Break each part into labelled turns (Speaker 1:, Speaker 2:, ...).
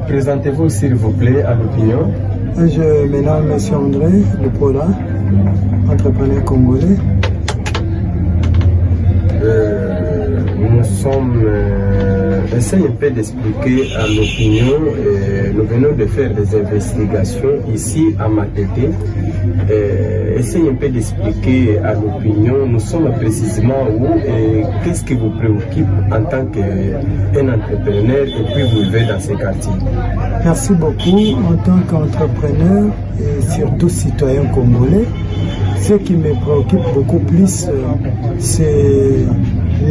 Speaker 1: Présentez-vous s'il vous plaît à l'opinion.
Speaker 2: Je me nomme M. André Lupola, entrepreneur congolais.
Speaker 1: Nous sommes... Essayez un peu d'expliquer à l'opinion. Nous venons de faire des investigations ici à Matete. Essayez un peu d'expliquer à l'opinion. Nous sommes précisément où et qu'est-ce qui vous préoccupe en tant qu'un entrepreneur et puis vous vivez dans ces quartiers.
Speaker 2: Merci beaucoup. En tant qu'entrepreneur et surtout citoyen congolais, ce qui me préoccupe beaucoup plus, c'est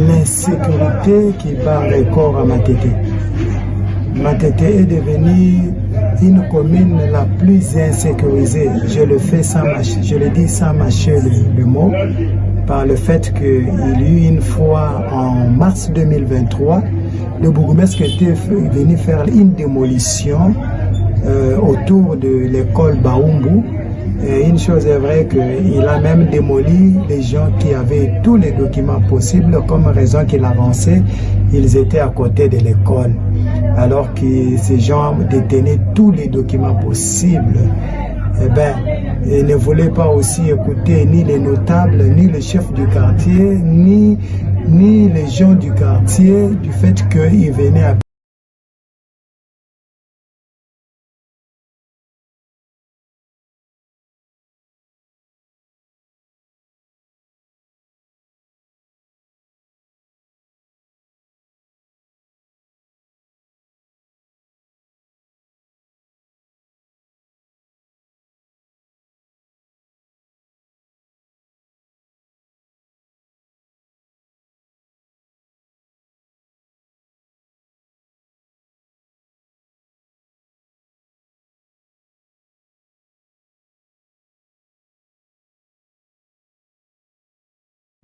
Speaker 2: l'insécurité qui bat record à Matete. Matete est devenue une commune la plus insécurisée. Je le dis sans mâcher le mot, par le fait qu'il y a eu une fois en mars 2023, le bourgmestre était venu faire une démolition autour de l'école Baumbu. Et une chose est vraie qu'il a même démoli les gens qui avaient tous les documents possibles, comme raison qu'il avançait, ils étaient à côté de l'école. Alors que ces gens détenaient tous les documents possibles. Eh bien, ils ne voulaient pas aussi écouter ni les notables, ni le chef du quartier, ni les gens du quartier, du fait qu'ils venaient à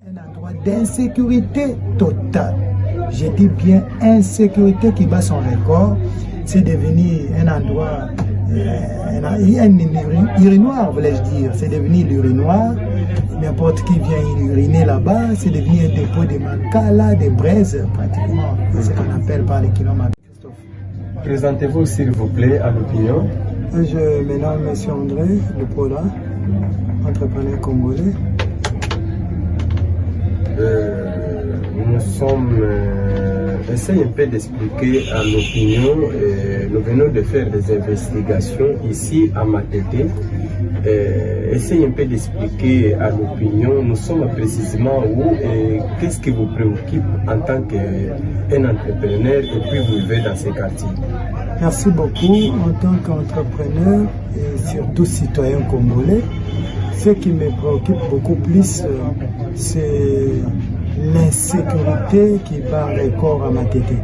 Speaker 2: un endroit d'insécurité totale. Je dis bien insécurité qui bat son record. C'est devenu un endroit, un urinoir, voulais-je dire. C'est devenu l'urinoir. N'importe qui vient uriner là-bas. C'est devenu un dépôt de mancala, de braises, pratiquement. C'est ce qu'on appelle par les kilomètres.
Speaker 1: Présentez-vous s'il vous plaît à l'opinion.
Speaker 2: Je me nomme M. André Lupola, entrepreneur congolais.
Speaker 1: Nous sommes... Essayez un peu d'expliquer à l'opinion. Nous venons de faire des investigations ici à Matete. Essayez un peu d'expliquer à l'opinion. Nous sommes précisément où et qu'est-ce qui vous préoccupe en tant qu'un entrepreneur et puis vous vivez dans ces quartiers.
Speaker 2: Merci beaucoup. En tant qu'entrepreneur et surtout citoyen congolais, ce qui me préoccupe beaucoup plus, c'est l'insécurité qui bat record à Matete.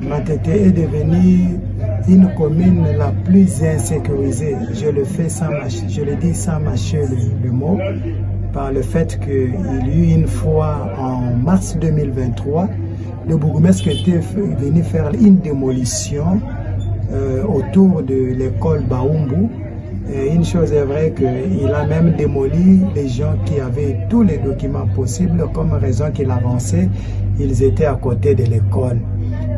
Speaker 2: Matete est devenue une commune la plus insécurisée. Je le dis sans mâcher le mot, par le fait qu'il y a eu une fois en mars 2023, le bourgmestre était venu faire une démolition autour de l'école Baumbu. Et une chose est vraie qu'il a même démoli les gens qui avaient tous les documents possibles, comme raison qu'il avançait, ils étaient à côté de l'école.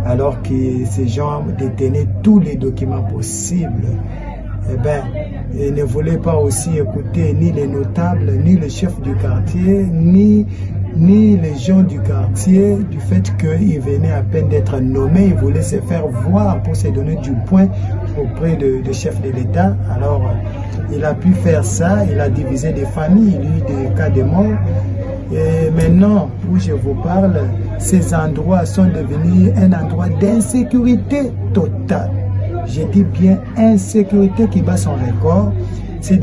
Speaker 2: Alors que ces gens détenaient tous les documents possibles. Eh bien, ils ne voulaient pas aussi écouter ni les notables, ni le chef du quartier, ni les gens du quartier, du fait qu'ils venaient à peine d'être nommés, ils voulaient se faire voir pour se donner du point auprès de chef de l'État. Alors, il a pu faire ça, il a divisé des familles, il y a eu des cas de mort. Et maintenant, où je vous parle, ces endroits sont devenus un endroit d'insécurité totale. Je dis bien insécurité qui bat son record. C'est